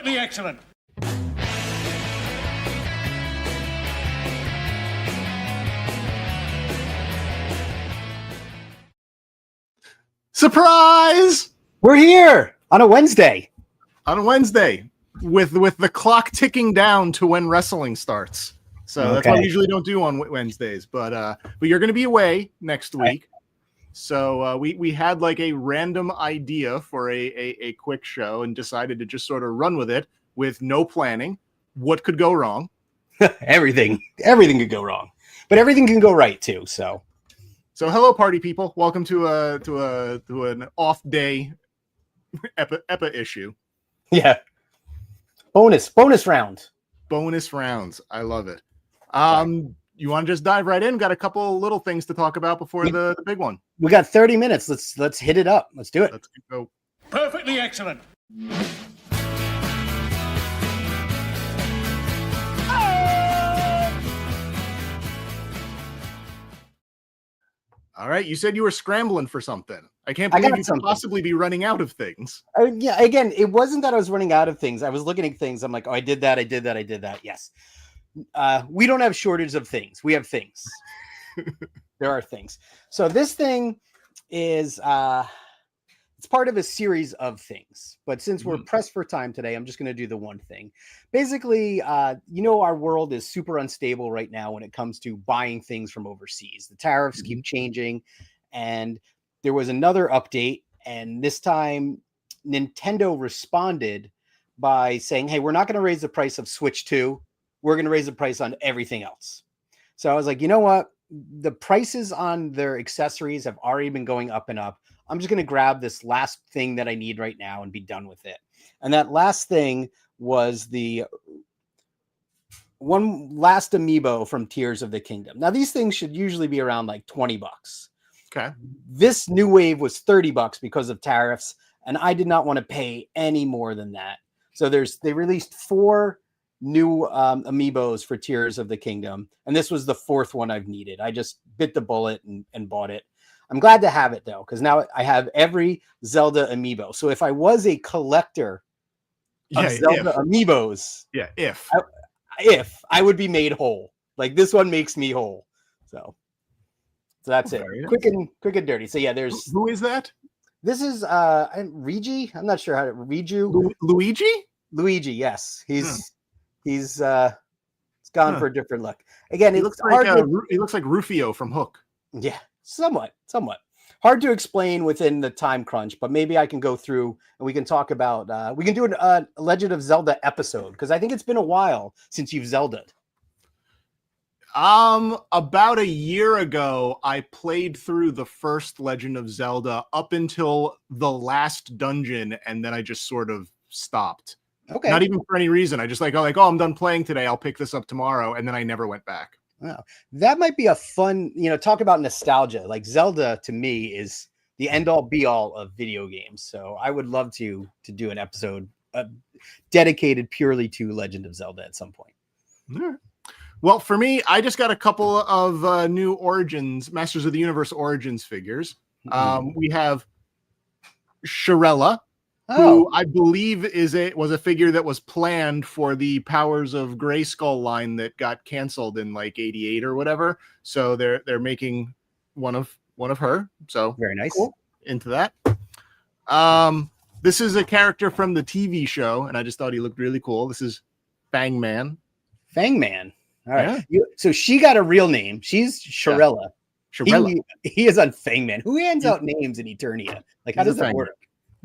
Perfectly excellent. Surprise! We're here on a Wednesday. On a Wednesday with the clock ticking down to when wrestling starts. So that's what we usually don't do on Wednesdays. But you're going to be away next week. So we had like a random idea for a quick show and decided to just sort of run with it with no planning. What could go wrong? Everything could go wrong, but everything can go right too. So hello, party people. Welcome to an off day epa issue. Yeah. Bonus round. Bonus rounds. I love it. You want to just dive right in? Got a couple little things to talk about before the big one. We got 30 minutes. Let's hit it up. Let's do it. Let's go. Perfectly excellent. All right. You said you were scrambling for something. I can't believe you could possibly be running out of things. Yeah. Again, it wasn't that I was running out of things. I was looking at things. I'm like, oh, I did that. Yes. We don't have shortage of things. We have things. There are things. So this thing is it's part of a series of things. But since we're pressed for time today, I'm just going to do the one thing. Basically, our world is super unstable right now when it comes to buying things from overseas. The tariffs keep changing, and there was another update, and this time Nintendo responded by saying, hey, we're not going to raise the price of Switch 2. We're going to raise the price on everything else. So I was like, you know what? The prices on their accessories have already been going up and up. I'm just going to grab this last thing that I need right now and be done with it. And that last thing was the one last amiibo from Tears of the Kingdom. Now, these things should usually be around like $20. Okay. This new wave was $30 because of tariffs, and I did not want to pay any more than that. So they released 4 new amiibos for Tears of the Kingdom, and this was the 4th one I've needed. I just bit the bullet and bought it. I'm glad to have it though, because now I have every Zelda amiibo. So if I was a collector of Zelda amiibos, if I would be made whole, like this one makes me whole. So that's it. Quick and dirty. So yeah, there's who is that? This is Rigi. I'm not sure how to Luigi. Luigi, yes, he's gone for a different look. Again, he looks like Rufio from Hook. Yeah, somewhat hard to explain within the time crunch, but maybe I can go through and we can talk about. We can do a Legend of Zelda episode because I think it's been a while since you've Zelda'd. About a year ago, I played through the first Legend of Zelda up until the last dungeon, and then I just sort of stopped. Okay. Not even for any reason. I just I'm done playing today. I'll pick this up tomorrow. And then I never went back. Wow. That might be a fun, talk about nostalgia. Like Zelda to me is the end all be all of video games. So I would love to do an episode dedicated purely to Legend of Zelda at some point. All right. Well, for me, I just got a couple of new Origins, Masters of the Universe Origins figures. We have Shirella, who I believe was a figure that was planned for the Powers of Grayskull line that got canceled in like '88 or whatever. So they're making one of her. So very nice. Cool. Into that. This is a character from the TV show, and I just thought he looked really cool. This is Fangman. Fangman. All right. Yeah. So she got a real name. She's Shirella. Yeah. Shirella. He is on Fangman. Who hands out names in Eternia? Like, how does that work?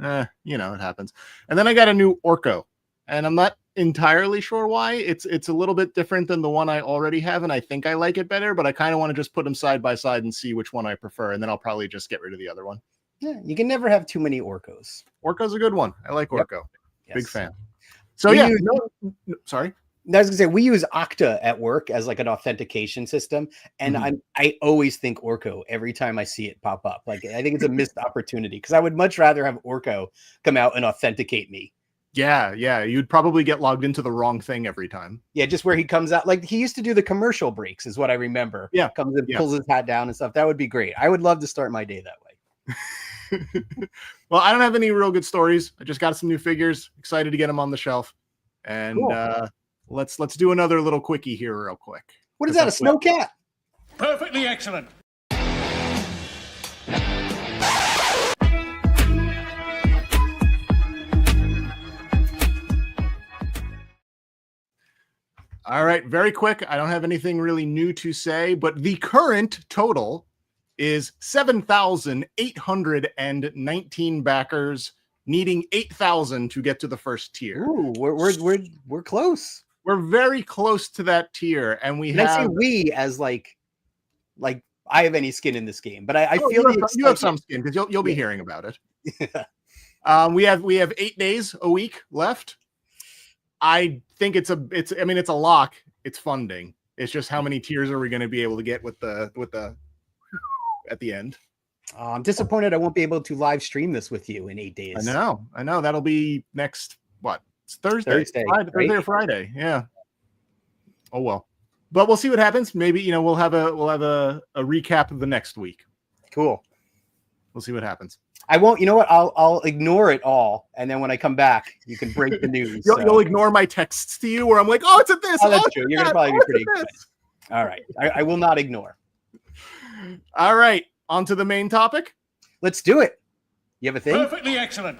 It happens. And then I got a new Orko, and I'm not entirely sure why. It's a little bit different than the one I already have, and I think I like it better, but I kind of want to just put them side by side and see which one I prefer, and then I'll probably just get rid of the other one. Yeah, you can never have too many Orkos. Orko's a good one. I like Orko. Yes. Big fan. So sorry. I was gonna say we use Okta at work as like an authentication system, and I always think Orko every time I see it pop up. Like I think it's a missed opportunity because I would much rather have Orko come out and authenticate me. Yeah, you'd probably get logged into the wrong thing every time. Yeah, just where he comes out, like he used to do the commercial breaks, is what I remember. Yeah, comes and pulls his hat down and stuff. That would be great. I would love to start my day that way. Well, I don't have any real good stories. I just got some new figures. Excited to get them on the shelf. And Cool. let's do another little quickie here real quick. What is that? A snow cat? Perfectly excellent. All right, very quick. I don't have anything really new to say, but the current total is 7,819 backers, needing 8,000 to get to the first tier. Ooh, we're close. We're very close to that tier, and we And I say have. we as like I have any skin in this game, but I feel you have some skin because you'll be hearing about it. We have 8 days a week left. I think it's a lock. It's funding. It's just how many tiers are we going to be able to get with the at the end. I'm disappointed I won't be able to live stream this with you in 8 days. I know. That'll be next It's Thursday right? or Friday. Yeah. Oh well. But we'll see what happens. Maybe we'll have a recap of the next week. Cool. We'll see what happens. I won't. You know what? I'll ignore it all, and then when I come back, you can break the news. You'll ignore my texts to you, where I'm like, "Oh, it's at this." Oh, that's true. You're gonna probably be pretty excited. This. All right. I will not ignore. All right. On to the main topic. Let's do it. You have a thing? Perfectly excellent.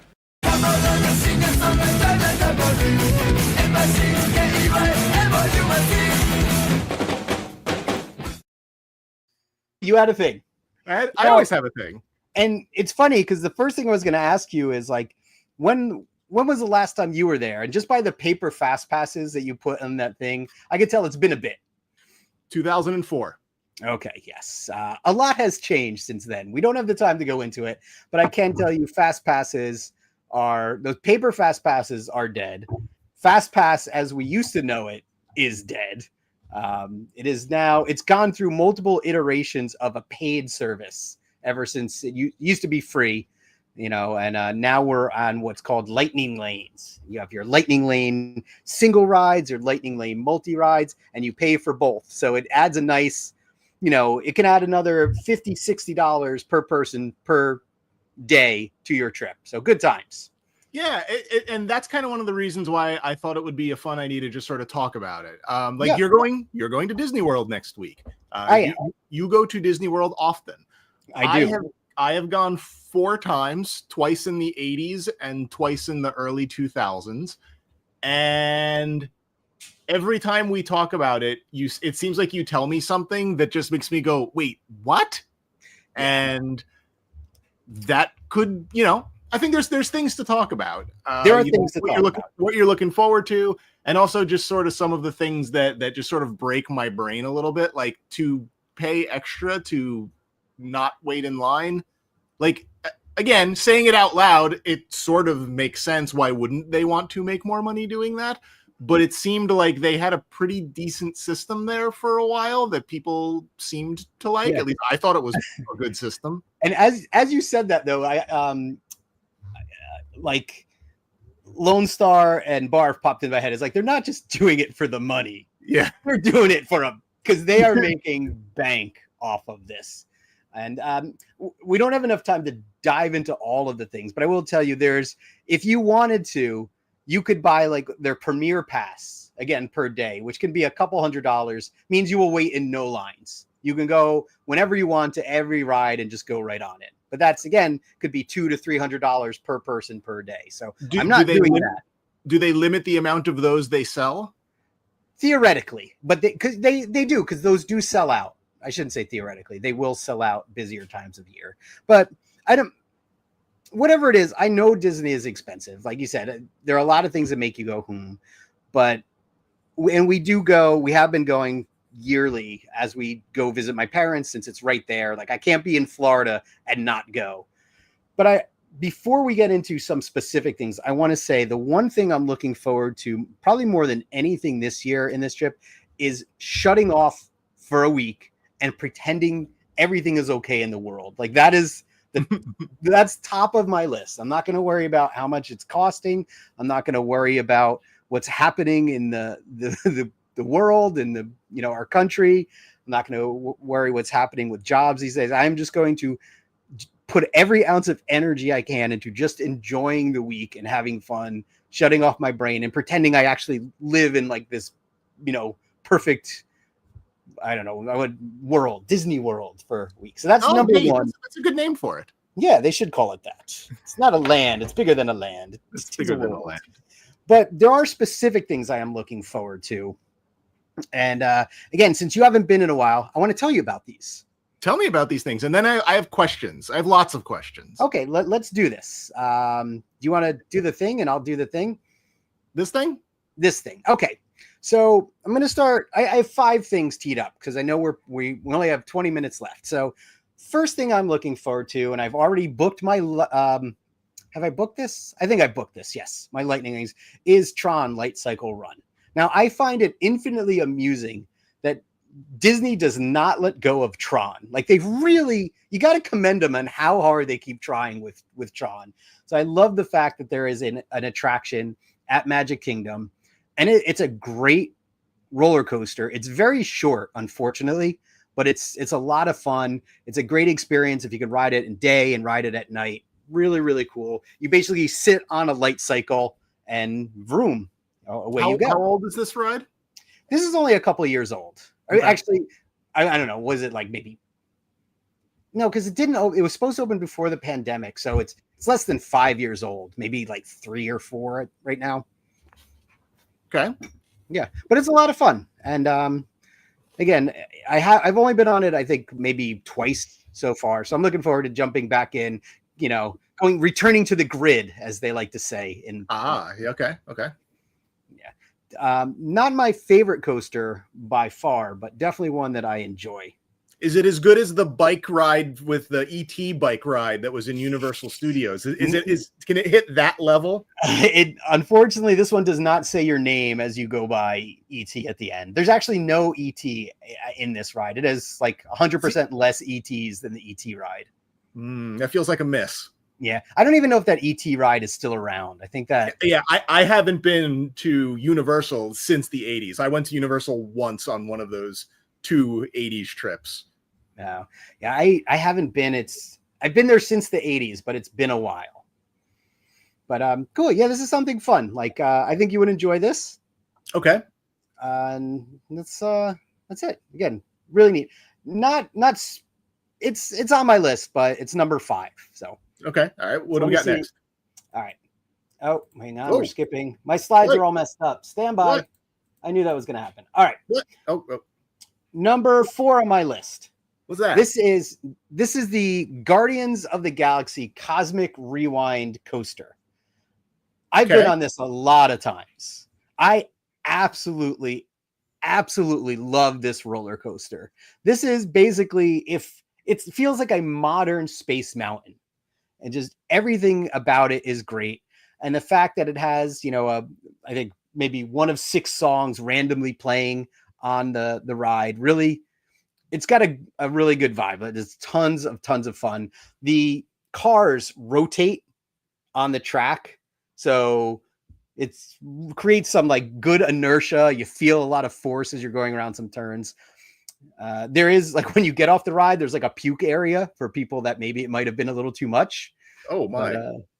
You had a thing. I always have a thing. And it's funny because the first thing I was going to ask you is like, when was the last time you were there? And just by the paper fast passes that you put on that thing, I could tell it's been a bit. 2004. Okay, yes. A lot has changed since then. We don't have the time to go into it, but I can tell you those paper fast passes are dead. Fast pass as we used to know it is dead. It's gone through multiple iterations of a paid service ever since it used to be free, and now we're on what's called lightning lanes. You have your lightning lane single rides or lightning lane multi rides, and you pay for both. So it adds a nice, it can add another $50, $60 per person per day to your trip. So good times. Yeah, and that's kind of one of the reasons why I thought it would be a fun idea to just sort of talk about it. You're going to Disney World next week. You go to Disney World often. I do. I have gone 4 times, twice in the 80s and twice in the early 2000s. And every time we talk about it, it seems like you tell me something that just makes me go, wait, what? And that could, I think there's things to talk about. There are things to talk about. What you're looking forward to, and also just sort of some of the things that just sort of break my brain a little bit, like to pay extra to not wait in line. Like, again, saying it out loud, it sort of makes sense. Why wouldn't they want to make more money doing that? But it seemed like they had a pretty decent system there for a while that people seemed to like. Yeah. At least I thought it was a good system. And as you said that, though, like Lone Star and Barf popped in my head. It's like they're not just doing it for the money. Yeah, they're doing it because they are making bank off of this. And we don't have enough time to dive into all of the things, but I will tell you, if you wanted to, you could buy like their Premier Pass again per day, which can be a couple $100. Means you will wait in no lines. You can go whenever you want to every ride and just go right on it. But that's, again, could be $200 to $300 per person per day. So I'm not doing that. Do they limit the amount of those they sell? Theoretically, but they do, because those do sell out. I shouldn't say theoretically. They will sell out busier times of year. But whatever it is, I know Disney is expensive. Like you said, there are a lot of things that make you go, But, and we have been going yearly as we go visit my parents, since it's right there. Like, I can't be in Florida and not go. But before we get into some specific things, I want to say the one thing I'm looking forward to probably more than anything this year in this trip is shutting off for a week and pretending everything is okay in the world. Like, that's top of my list. I'm not going to worry about how much it's costing. I'm not going to worry about what's happening in the world and our country. I'm not going to worry what's happening with jobs these days. I'm just going to put every ounce of energy I can into just enjoying the week and having fun shutting off my brain and pretending I actually live in like this, perfect, I don't know, world, Disney World for a week. So that's number one. That's a good name for it. Yeah, they should call it that. It's not a land. It's bigger than a land. It's bigger than a land. But there are specific things I am looking forward to. And again, since you haven't been in a while, I want to tell you about these. Tell me about these things. And then I have questions. I have lots of questions. Okay, let's do this. Do you want to do the thing and I'll do the thing? This thing? This thing. Okay. So I'm going to start. I have 5 things teed up because I know we only have 20 minutes left. So first thing I'm looking forward to, and I've already booked my, have I booked this? I think I booked this. Yes. My lightning rings is Tron Light Cycle Run. Now I find it infinitely amusing that Disney does not let go of Tron. Like you got to commend them on how hard they keep trying with Tron. So I love the fact that there is an attraction at Magic Kingdom, and it's a great roller coaster. It's very short, unfortunately, but it's a lot of fun. It's a great experience if you could ride it in day and ride it at night. Really, really cool. You basically sit on a light cycle and vroom, away you go. How old is this ride? This is only a couple of years old. Okay. Actually, I don't know. Was it like maybe? No, because it didn't. It was supposed to open before the pandemic, so it's less than 5 years old. Maybe like 3 or 4 right now. Okay. Yeah, but it's a lot of fun. And again, I've only been on it, I think maybe twice so far. So I'm looking forward to jumping back in. Returning to the grid, as they like to say. Okay. Not my favorite coaster by far, but definitely one that I enjoy. Is it as good as the bike ride with the ET bike ride that was in Universal Studios? Can it hit that level? Unfortunately, this one does not say your name as you go by ET at the end. There's actually no ET in this ride. It has like 100% less ETs than the ET ride. That feels like a miss. Yeah, I don't even know if that ET ride is still around. I think that. Yeah, I haven't been to Universal since the 80s. I went to Universal once on one of those 2 80s trips. No, yeah, I haven't been. I've been there since the 80s, but it's been a while. But cool. Yeah, this is something fun. Like I think you would enjoy this. Okay. And that's it. Again, really neat. Not. It's on my list, but it's number 5. So. Okay. All right. What do we got next? All right. Oh, hang on. We're skipping. My slides are all messed up. Stand by. What? I knew that was going to happen. All right. What? Oh. Number 4 on my list. What's that? This is the Guardians of the Galaxy Cosmic Rewind coaster. I've been on this a lot of times. I absolutely love this roller coaster. This is basically, if it feels like a modern Space Mountain, and just everything about it is great. And the fact that it has, I think maybe one of 6 songs randomly playing on the ride, really, it's got a really good vibe. There's tons of fun. The cars rotate on the track, so it creates some like good inertia. You feel a lot of force as you're going around some turns. There is, like, when you get off the ride, there's like a puke area for people that maybe it might have been a little too much. Oh my.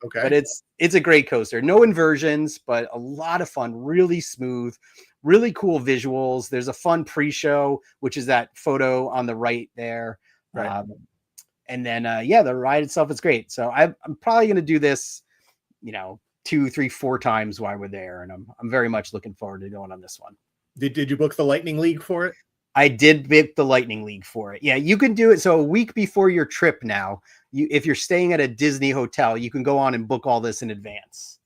Okay. But it's a great coaster. No inversions, but a lot of fun, really smooth, really cool visuals. There's a fun pre-show, which is that photo on the right there. Right. And then the ride itself is great. So I'm probably going to do this, 2, 3, 4 times while we're there. And I'm very much looking forward to going on this one. Did you book the Lightning League for it? I did book the Lightning League for it. Yeah, you can do it. So a week before your trip now, if you're staying at a Disney hotel, you can go on and book all this in advance.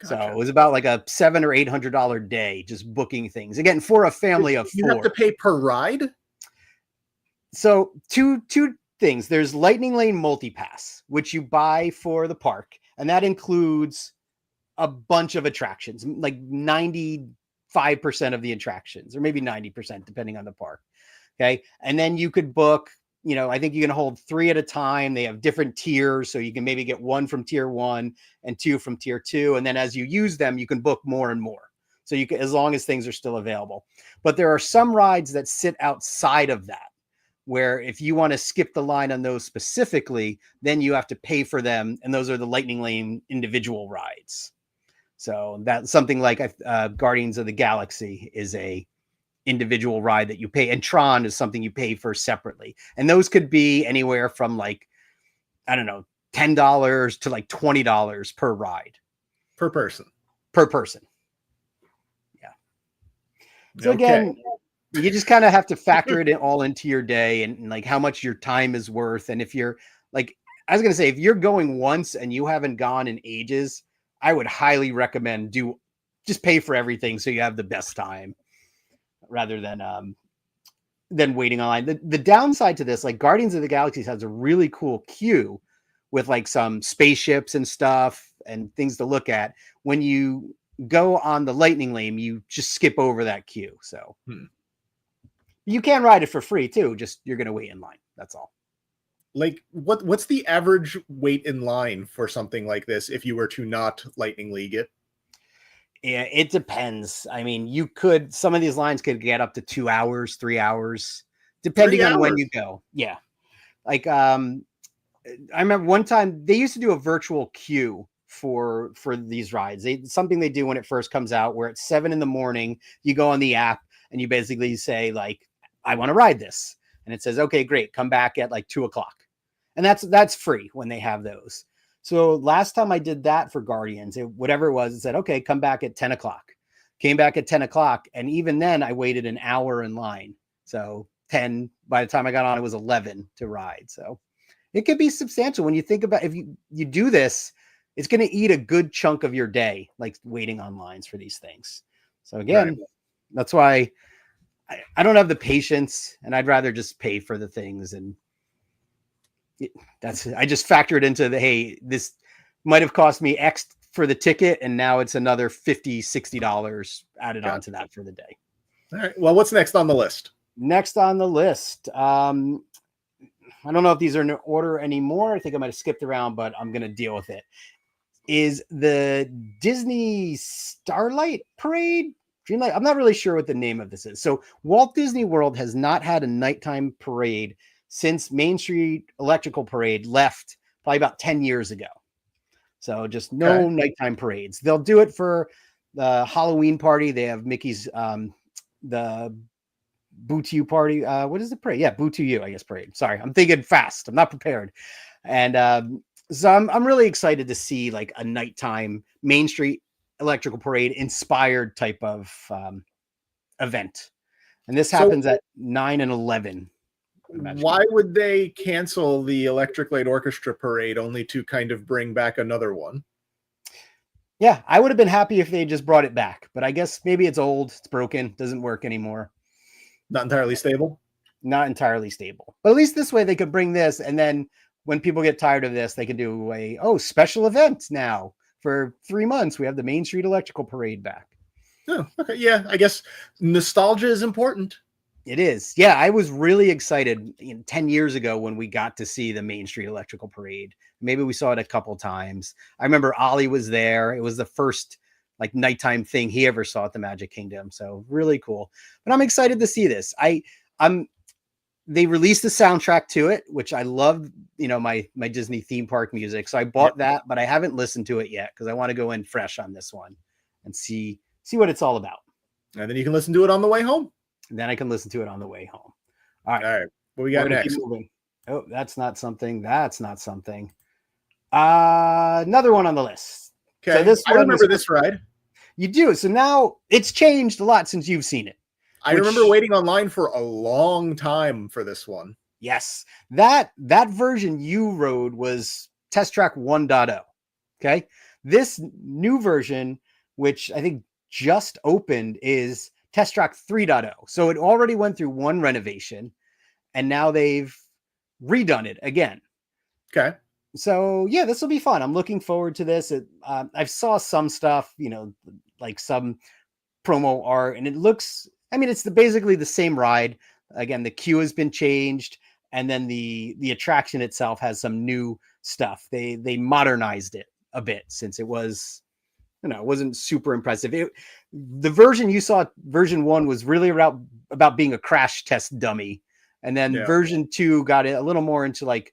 Gotcha. So it was about like a $700 or $800 day just booking things. Again, for a family of 4. You have to pay per ride? So two things. There's Lightning Lane Multipass, which you buy for the park, and that includes a bunch of attractions, like 95% of the attractions, or maybe 90%, depending on the park. Okay. And then you could book, I think you can hold 3 at a time. They have different tiers. So you can maybe get 1 from tier 1 and 2 from tier 2. And then as you use them, you can book more and more. So you can, as long as things are still available. But there are some rides that sit outside of that, where if you want to skip the line on those specifically, then you have to pay for them. And those are the Lightning Lane individual rides. So that's something like Guardians of the Galaxy is a individual ride that you pay, and Tron is something you pay for separately. And those could be anywhere from like, I don't know, $10 to like $20 per ride. Per person. Per person. Yeah. So Okay. again, you just kind of have to factor it all into your day and like how much your time is worth. And if you're like, I was going to say, if you're going once and you haven't gone in ages, I would highly recommend just pay for everything so you have the best time rather than waiting online. The downside to this, like Guardians of the Galaxy has a really cool queue with like some spaceships and stuff and things to look at. When you go on the Lightning Lane, you just skip over that queue. So you can ride it for free too. Just you're going to wait in line. That's all. Like what's the average wait in line for something like this if you were to not Lightning League it? Yeah, it depends. I mean, some of these lines could get up to 2 hours, 3 hours, depending on when you go. Yeah. Like, I remember one time they used to do a virtual queue for these rides. Something they do when it first comes out, where it's 7 a.m, you go on the app and you basically say like, I want to ride this. And it says, okay, great. Come back at like 2:00. And that's free when they have those. So last time I did that for Guardians, whatever it was, it said, okay, come back at 10:00. Came back at 10:00. And even then I waited an hour in line. So 10, by the time I got on, it was 11 to ride. So it could be substantial when you think about, if you do this, it's going to eat a good chunk of your day, like waiting on lines for these things. So again, That's why I don't have the patience, and I'd rather just pay for the things. And I just factor it into hey, this might have cost me X for the ticket, and now it's another $50, $60 added onto that for the day. All right. Well, what's next on the list? Next on the list, I don't know if these are in order anymore. I think I might have skipped around, but I'm going to deal with it. Is the Disney Starlight Parade? Dreamlight? I'm not really sure what the name of this is. So Walt Disney World has not had a nighttime parade since Main Street Electrical Parade left probably about 10 years ago. So just no nighttime parades. They'll do it for the Halloween party. They have Mickey's, the Boo to You party. What is the parade? Yeah, Boo to You, I guess, parade. Sorry, I'm thinking fast. I'm not prepared. And so I'm really excited to see like a nighttime Main Street Electrical Parade inspired type of event. And this happens at 9 and 11. Why would they cancel the Electric Light Orchestra Parade only to kind of bring back another one? Yeah, I would have been happy if they just brought it back, but I guess maybe it's old, it's broken, doesn't work anymore. Not entirely stable? Not entirely stable. But at least this way they could bring this, and then when people get tired of this, they can do a special event now. For 3 months, we have the Main Street Electrical Parade back. Oh, okay. Yeah, I guess nostalgia is important. It is. Yeah, I was really excited 10 years ago when we got to see the Main Street Electrical Parade. Maybe we saw it a couple times. I remember Ollie was there. It was the first like nighttime thing he ever saw at the Magic Kingdom. So really cool. But I'm excited to see this. They released the soundtrack to it, which I love, my Disney theme park music. So I bought that, but I haven't listened to it yet because I want to go in fresh on this one and see what it's all about. And then you can listen to it on the way home. And then I can listen to it on the way home. All right. What we got next? Oh, that's not something. Another one on the list. Okay. So I remember this ride. You do. So now it's changed a lot since you've seen it. I remember waiting online for a long time for this one. Yes. That version you rode was Test Track 1.0. Okay. This new version, which I think just opened, is Test Track 3.0. So it already went through one renovation and now they've redone it again. Okay. So yeah, this will be fun. I'm looking forward to this. I've saw some stuff, like some promo art, and it looks, it's basically the same ride. Again, the queue has been changed, and then the attraction itself has some new stuff. They modernized it a bit since it was, it wasn't super impressive. The version you saw, version 1, was really about being a crash test dummy, and then version 2 got it a little more into like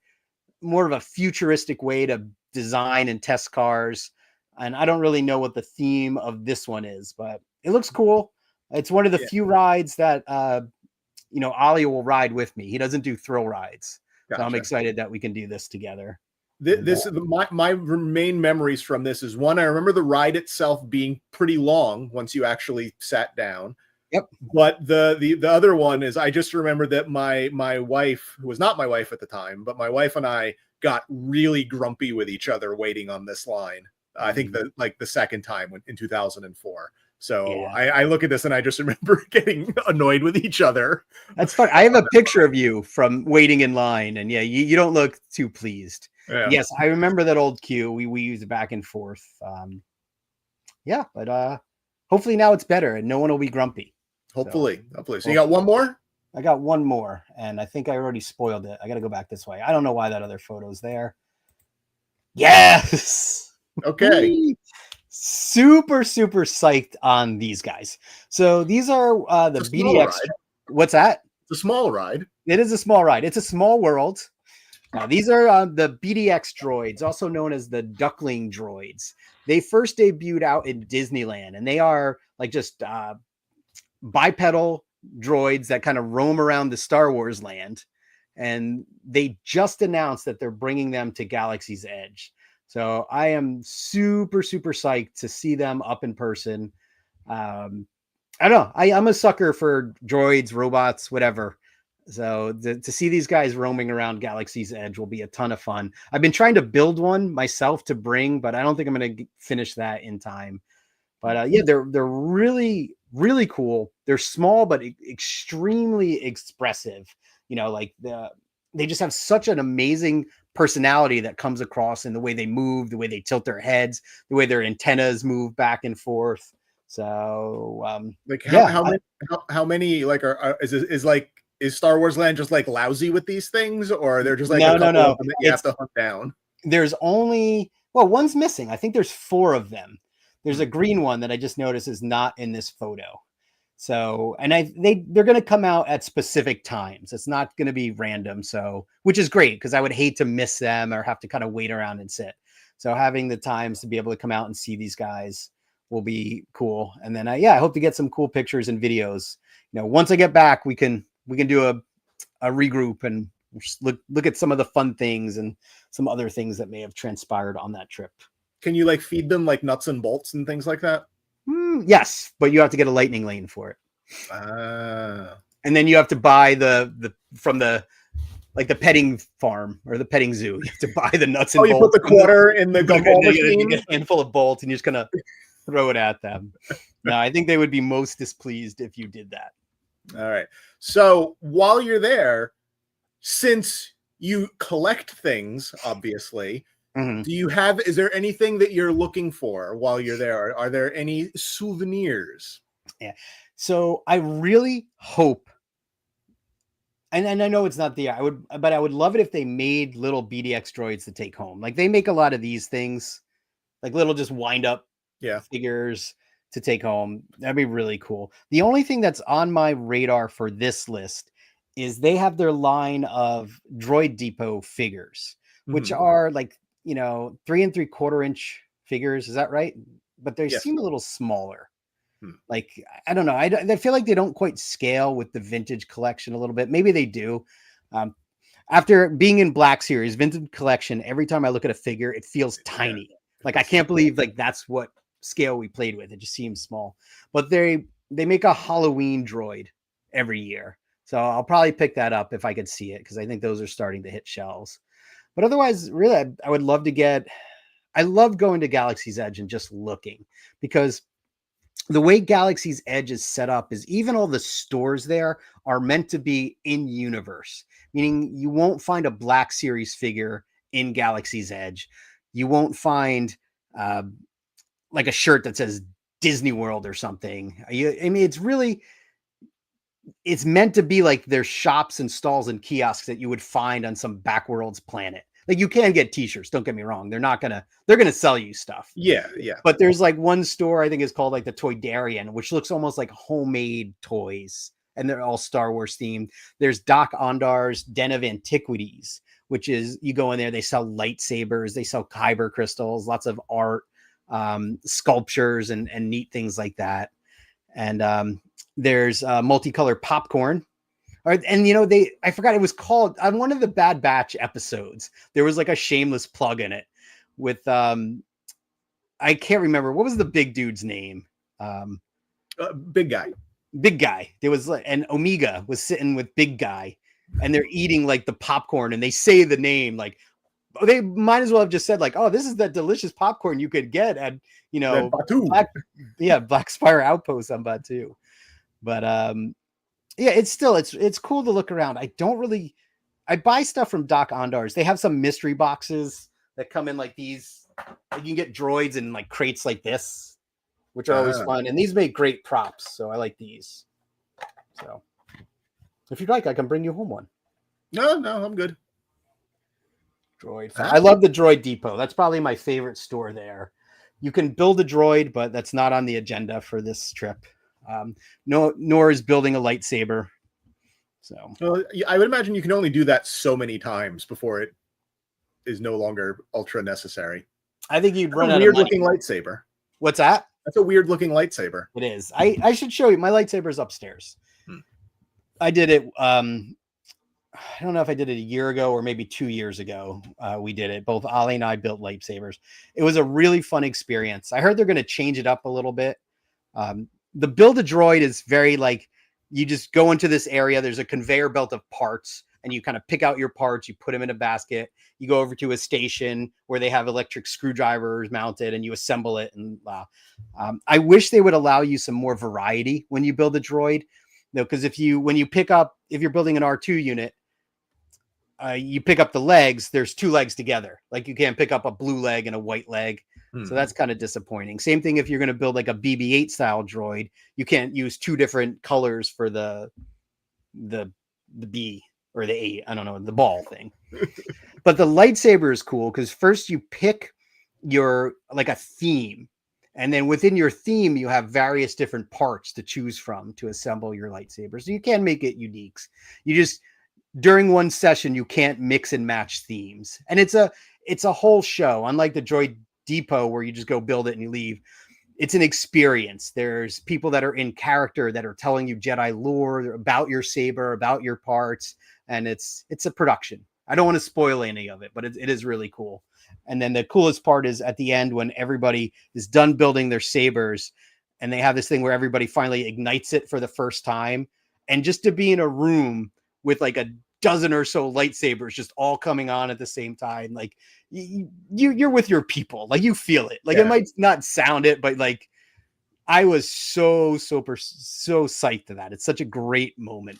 more of a futuristic way to design and test cars. And I don't really know what the theme of this one is, but it looks cool. It's one of the few rides that Ollie will ride with me. He doesn't do thrill rides. Gotcha. So I'm excited that we can do this together. This is my main memories from this is one, I remember the ride itself being pretty long once you actually sat down. Yep. But the other one is, I just remember that my wife, who was not my wife at the time, but my wife and I got really grumpy with each other waiting on this line. I think the second time in 2004. So I look at this and I just remember getting annoyed with each other. That's fun. I have a picture of you from waiting in line, and you don't look too pleased. Yeah. Yes, I remember that old queue. We used it back and forth. But hopefully now it's better and no one will be grumpy. Hopefully. So you got one more? I got one more, and I think I already spoiled it. I got to go back this way. I don't know why that other photo's there. Yes. Okay. Super psyched on these guys. So these are the BDX. Ride. What's that? It's a small ride. It is a small ride. It's a small world. Now, these are the BDX droids, also known as the Duckling droids. They first debuted out in Disneyland, and they are like just bipedal droids that kind of roam around the Star Wars land. And they just announced that they're bringing them to Galaxy's Edge. So I am super psyched to see them up in person. I don't know. I'm a sucker for droids, robots, whatever. So to see these guys roaming around Galaxy's Edge will be a ton of fun. I've been trying to build one myself to bring, but I don't think I'm going to finish that in time. But they're really cool. They're small, but extremely expressive. They just have such an amazing personality that comes across in the way they move, the way they tilt their heads, the way their antennas move back and forth. So, how many like is Star Wars Land just like lousy with these things, or they're just like no. That you have to hunt down? There's only one's missing. I think there's 4 of them. There's a green one that I just noticed is not in this photo. So, and they're going to come out at specific times. It's not going to be random. So, which is great because I would hate to miss them or have to kind of wait around and sit. So having the times to be able to come out and see these guys will be cool. And then I hope to get some cool pictures and videos. Once I get back, we can do a regroup and look at some of the fun things and some other things that may have transpired on that trip. Can you like feed them like nuts and bolts and things like that? Yes, but you have to get a lightning lane for it. And then you have to buy from the petting farm or the petting zoo. You have to buy the nuts and bolts. You put the quarter in the gumball machine. You get a handful of bolts and you're just going to throw it at them. No, I think they would be most displeased if you did that. All right. So while you're there, since you collect things, obviously, is there anything that you're looking for while you're there? Are there any souvenirs? Yeah. So I really hope, and I know it's not I would love it if they made little BDX droids to take home. Like they make a lot of these things, like little just wind up figures to take home. That'd be really cool. The only thing that's on my radar for this list is they have their line of Droid Depot figures, which are like, 3 3/4 inch figures. Is that right? But they seem a little smaller. Like, I don't know. I feel like they don't quite scale with the vintage collection a little bit. Maybe they do. After being in Black Series, vintage collection, every time I look at a figure, it feels tiny. Like, I can't believe like that's what scale we played with. It just seems small. But they make a Halloween droid every year. So I'll probably pick that up if I could see it, because I think those are starting to hit shelves. But otherwise, really, I would love to I love going to Galaxy's Edge and just looking, because the way Galaxy's Edge is set up is even all the stores there are meant to be in universe, meaning you won't find a Black Series figure in Galaxy's Edge. You won't find like a shirt that says Disney World or something. It's meant to be like their shops and stalls and kiosks that you would find on some backworlds planet. Like, you can get t-shirts, don't get me wrong. They're going to sell you stuff. Yeah. But there's like one store, I think is called like the Toydarian, which looks almost like homemade toys, and they're all Star Wars themed. There's Doc Ondar's Den of Antiquities, which is, you go in there, they sell lightsabers, they sell kyber crystals, lots of art. sculptures and neat things like that. And there's multicolored popcorn. And I forgot it was called on one of the Bad Batch episodes. There was like a shameless plug in it with I can't remember what was the big dude's name. Big guy. Big guy. There was and Omega was sitting with Big Guy, and they're eating like the popcorn, and they say the name like they might as well have just said like, "Oh, this is that delicious popcorn you could get at Black Spire Outpost on Batuu." But yeah, it's cool to look around. I buy stuff from Doc Ondar's. They have some mystery boxes that come in like these. You can get droids in like crates like this, which are always fun. And these make great props. So I like these. So if you'd like, I can bring you home one. No, I'm good. Droid. I love the Droid Depot. That's probably my favorite store there. You can build a droid, but that's not on the agenda for this trip. Nor is building a lightsaber. So well, I would imagine you can only do that so many times before it is no longer ultra necessary. I think you'd run out of weird looking lightsaber. What's that? That's a weird looking lightsaber. It is. I should show you. My lightsaber's upstairs. I did it. I don't know if I did it a year ago or maybe 2 years ago. We did it. Both Ollie and I built lightsabers. It was a really fun experience. I heard they're going to change it up a little bit. The build a droid is very like you just go into this area. There's a conveyor belt of parts and you kind of pick out your parts. You put them in a basket. You go over to a station where they have electric screwdrivers mounted and you assemble it. And I wish they would allow you some more variety when you build a droid. Because if you're building an R2 unit, you pick up the legs, there's two legs together. Like you can't pick up a blue leg and a white leg. So that's kind of disappointing. Same thing if you're going to build like a BB-8 style droid, you can't use two different colors for the B or the 8. I don't know, the ball thing. But the lightsaber is cool because first you pick your like a theme. And then within your theme, you have various different parts to choose from to assemble your lightsaber. So you can make it unique. You just during one session, you can't mix and match themes. And it's a whole show, unlike the Droid Depot where you just go build it and you leave. It's an experience. There's people that are in character that are telling you Jedi lore about your saber, about your parts. And it's a production. I don't want to spoil any of it, but it is really cool. And then the coolest part is at the end when everybody is done building their sabers and they have this thing where everybody finally ignites it for the first time. And just to be in a room with like a dozen or so lightsabers just all coming on at the same time. Like you're with your people, like you feel it. Like it might not sound it, but like I was so psyched to that. It's such a great moment.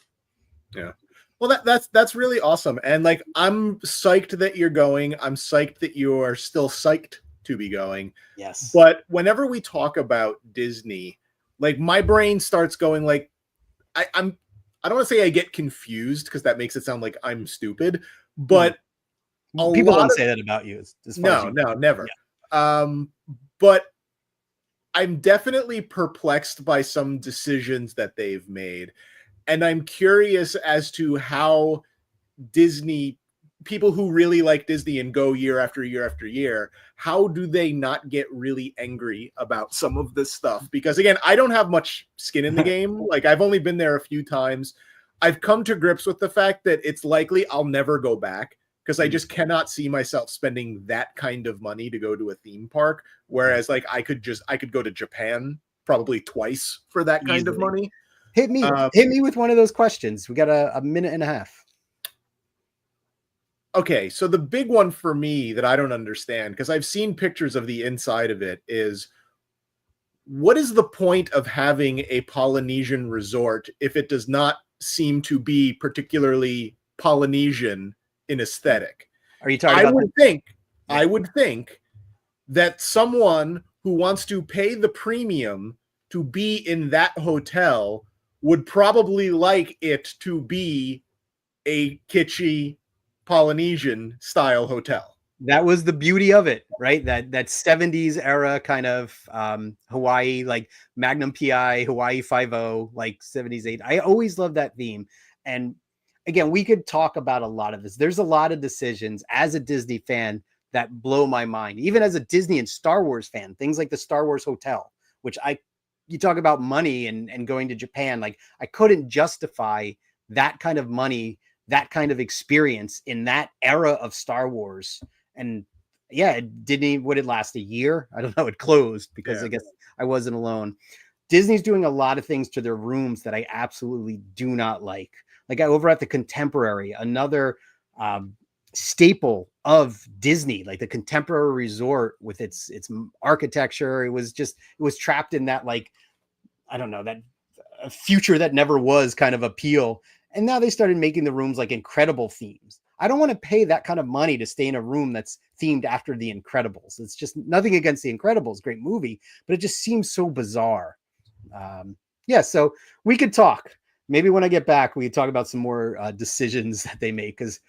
Yeah. Well, that's really awesome. And like, I'm psyched that you're going. I'm psyched that you're still psyched to be going. Yes. But whenever we talk about Disney, like my brain starts going like, I don't want to say I get confused because that makes it sound like I'm stupid, but people don't say that about you. No, never. Yeah. But I'm definitely perplexed by some decisions that they've made. And I'm curious as to how Disney, people who really like Disney and go year after year after year, how do they not get really angry about some of this stuff? Because again, I don't have much skin in the game. Like I've only been there a few times. I've come to grips with the fact that it's likely I'll never go back because I just cannot see myself spending that kind of money to go to a theme park. Whereas like I could go to Japan probably twice for that kind of money. Hit me with one of those questions. We got a minute and a half. Okay, so the big one for me that I don't understand, because I've seen pictures of the inside of it, is what is the point of having a Polynesian resort if it does not seem to be particularly Polynesian in aesthetic? Are you talking about I would think that someone who wants to pay the premium to be in that hotel would probably like it to be a kitschy Polynesian style hotel. That was the beauty of it, right? That 70s era kind of Hawaii, like Magnum PI, Hawaii 5-0, like 70s 8. I always loved that theme. And again, we could talk about a lot of this. There's a lot of decisions as a Disney fan that blow my mind. Even as a Disney and Star Wars fan, things like the Star Wars Hotel, which you talk about money and going to Japan, like I couldn't justify that kind of money, that kind of experience in that era of Star Wars. And yeah, would it last a year? I don't know. It closed because I guess I wasn't alone. Disney's doing a lot of things to their rooms that I absolutely do not like. Like over at the Contemporary, another staple of Disney, like the Contemporary Resort with its architecture. It was trapped in that, like, I don't know, that future that never was kind of appeal. And now they started making the rooms like Incredible themes. I don't want to pay that kind of money to stay in a room that's themed after the Incredibles. It's just nothing against the Incredibles, great movie, but it just seems so bizarre. So we could talk. Maybe when I get back, we could talk about some more decisions that they make, because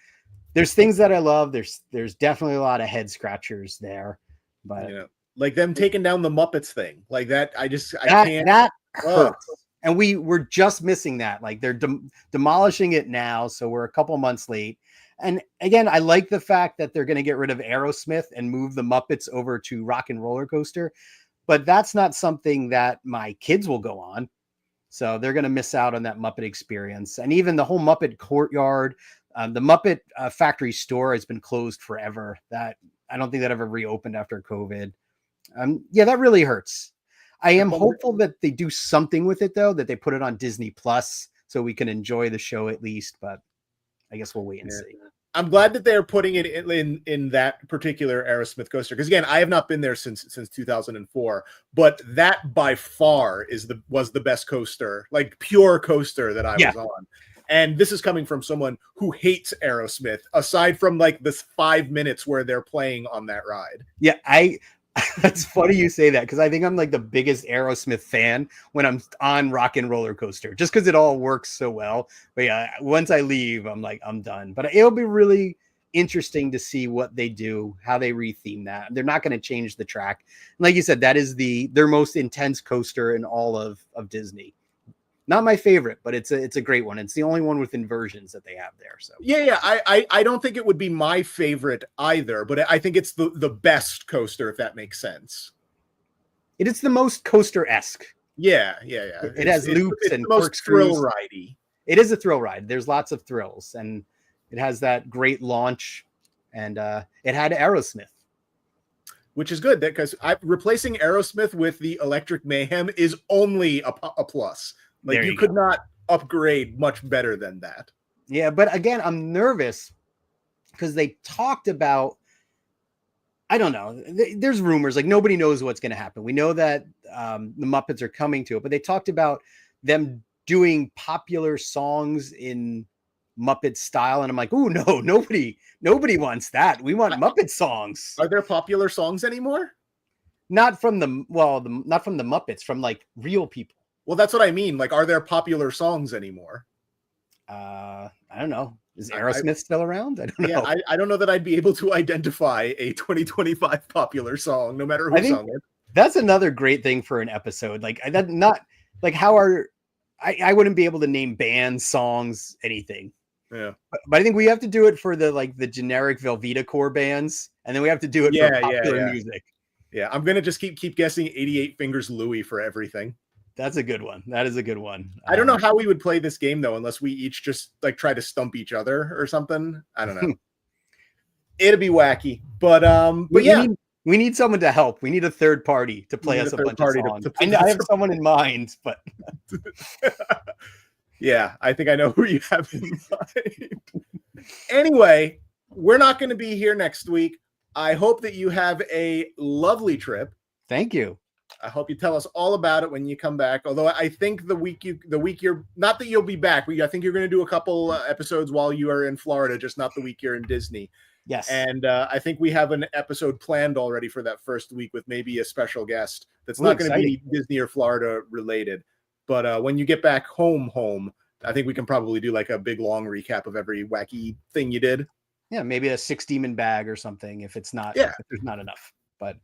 there's things that I love. There's definitely a lot of head scratchers there, but like them taking down the Muppets thing, like that. I can't. That hurts. And we're just missing that. Like they're demolishing it now, so we're a couple months late. And again, I like the fact that they're going to get rid of Aerosmith and move the Muppets over to Rock and Roller Coaster. But that's not something that my kids will go on. So they're going to miss out on that Muppet experience. And even the whole Muppet Courtyard, the Muppet Factory store has been closed forever. That I don't think that ever reopened after COVID. That really hurts. I am hopeful that they do something with it, though, that they put it on Disney Plus so we can enjoy the show at least. But I guess we'll wait and see. I'm glad that they're putting it in that particular Aerosmith coaster, because again, I have not been there since 2004, but that by far was the best coaster, like pure coaster that I was on. And this is coming from someone who hates Aerosmith, aside from like this 5 minutes where they're playing on that ride. Yeah, that's funny you say that, because I think I'm like the biggest Aerosmith fan when I'm on Rock and Roller Coaster, just because it all works so well. But yeah, once I leave, I'm like, I'm done. But it'll be really interesting to see what they do, how they retheme that. They're not going to change the track. Like you said, that is their most intense coaster in all of Disney. Not my favorite, but it's a great one. It's the only one with inversions that they have there. So I don't think it would be my favorite either, but I think it's the best coaster, if that makes sense. It is the most coaster-esque. Yeah. It has loops and the most thrill ridey. It is a thrill ride. There's lots of thrills, and it has that great launch, and it had Aerosmith. Which is good, because replacing Aerosmith with the Electric Mayhem is only a plus. Like you could not upgrade much better than that. Yeah, but again, I'm nervous because they talked about, I don't know, there's rumors, like nobody knows what's going to happen. We know that the Muppets are coming to it, but they talked about them doing popular songs in Muppet style, and I'm like, oh no, nobody wants that. We want Muppet songs. Are there popular songs anymore? Not from not from the Muppets, from like real people. Well, that's what I mean. Like, are there popular songs anymore? I don't know. Is Aerosmith still around? I don't know. Yeah, I don't know that I'd be able to identify a 2025 popular song, no matter who sung it. That's another great thing for an episode. Like that, not like how I wouldn't be able to name bands, songs, anything. Yeah, but I think we have to do it for the generic Velveeta core bands, and then we have to do it for popular music. Yeah, I'm gonna just keep guessing 88 Fingers Louie for everything. That's a good one. That is a good one. I don't know how we would play this game though, unless we each just like try to stump each other or something. I don't know. It'd be wacky, but we need someone to help. We need a third party to play us a bunch of songs. I have someone in mind, but yeah, I think I know who you have in mind. Anyway, we're not going to be here next week. I hope that you have a lovely trip. Thank you. I hope you tell us all about it when you come back. Although I think the week you're not that you'll be back. I think you're going to do a couple episodes while you are in Florida, just not the week you're in Disney. Yes. And I think we have an episode planned already for that first week with maybe a special guest that's not going to be Disney or Florida related. But when you get back home, I think we can probably do like a big long recap of every wacky thing you did. Yeah, maybe a 6 demon bag or something if it's not if there's not enough. But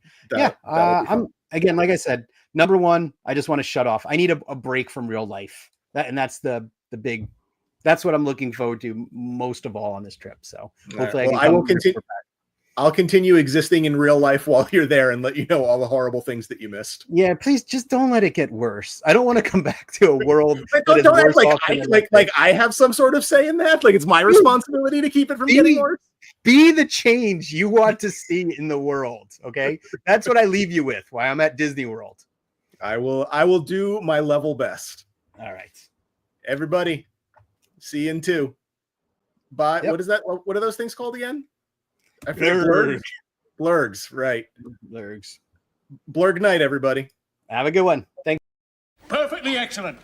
I'm again, like I said, number one, I just want to shut off. I need a break from real life. That's the big. That's what I'm looking forward to most of all on this trip. So hopefully, I will continue. I'll continue existing in real life while you're there and let you know all the horrible things that you missed. Yeah, please just don't let it get worse. I don't want to come back to a world. But that is don't act worse like off I than like I have some sort of say in that. Like it's my responsibility to keep it from getting worse. Be the change you want to see in the world. Okay, that's what I leave you with. While I'm at Disney World, I will do my level best. all right. Everybody, see you in 2. Bye. Yep. What is that? What are those things called again? I forget. Blurg. Blurgs, right? Blurgs. Blurg night, everybody. Have a good one. Thanks. Perfectly excellent.